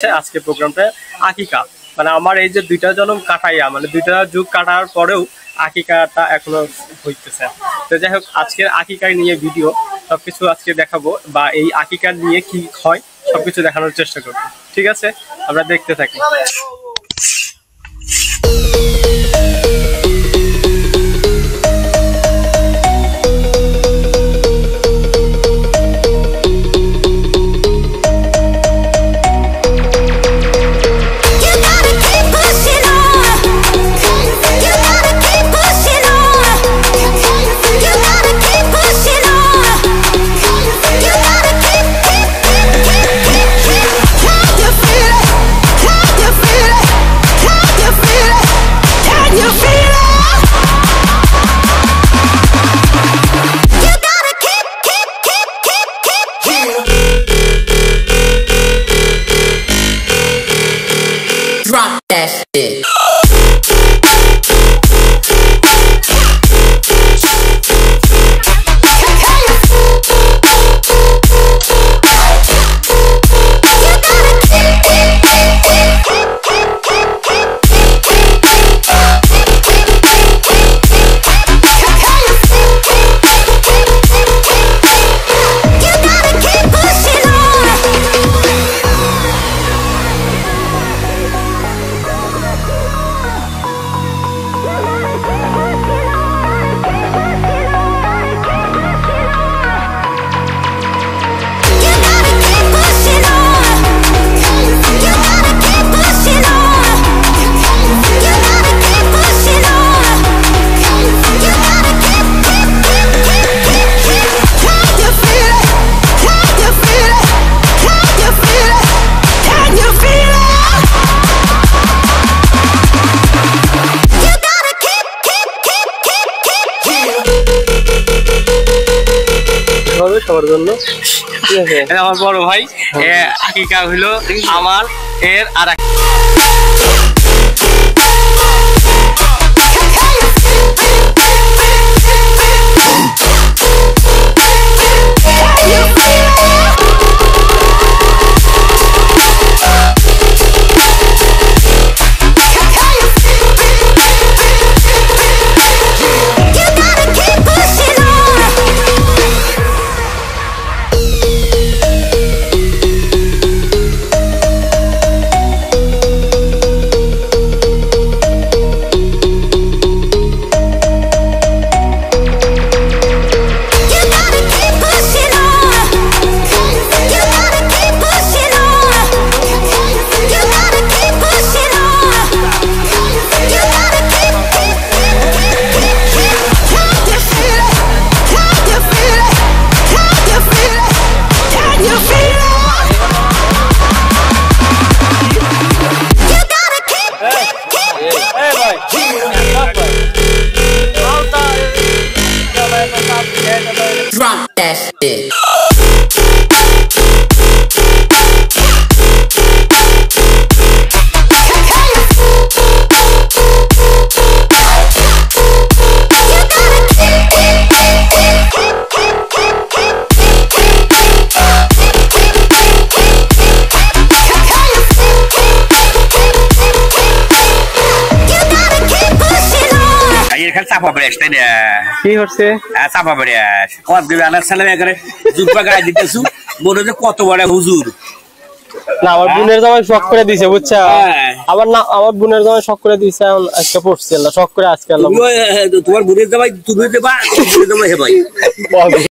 আজকে প্রোগ্রামটা আকিকা মানে আমার এই যে দুইটা জনম কাটাইয়া মানে দুইটা যুগ কাটার পরেও আকিকাটা এখনো হইতেছে। তো যাই হোক আজকের আকিকা নিয়ে ভিডিও সবকিছু আজকে দেখাবো বা এই আকিকা নিয়ে কি হয় সবকিছু দেখানোর চেষ্টা করবো। ঠিক আছে, আমরা দেখতে থাকি। Drop that shit. সবার জন্য আমার বড় ভাই আকিকা হইলো আমার এর আর Drop that shit. চাপা বেশ তাই না কি হচ্ছে চাপা বেশ কত দিবে আনার ছেলে করে জুব্বা গায়ে দিতেছু মনে হচ্ছে কত বড় হুজুর না আমার বোনের জামাই শখ করে দিছে বুঝছা আবার না আমার বোনের জামাই শখ করে দিছে এখন আজকে পড়ছে না শখ করে আজকে তোমার বোনের জামাই তুমি দেবা বোনের জামাই হে ভাই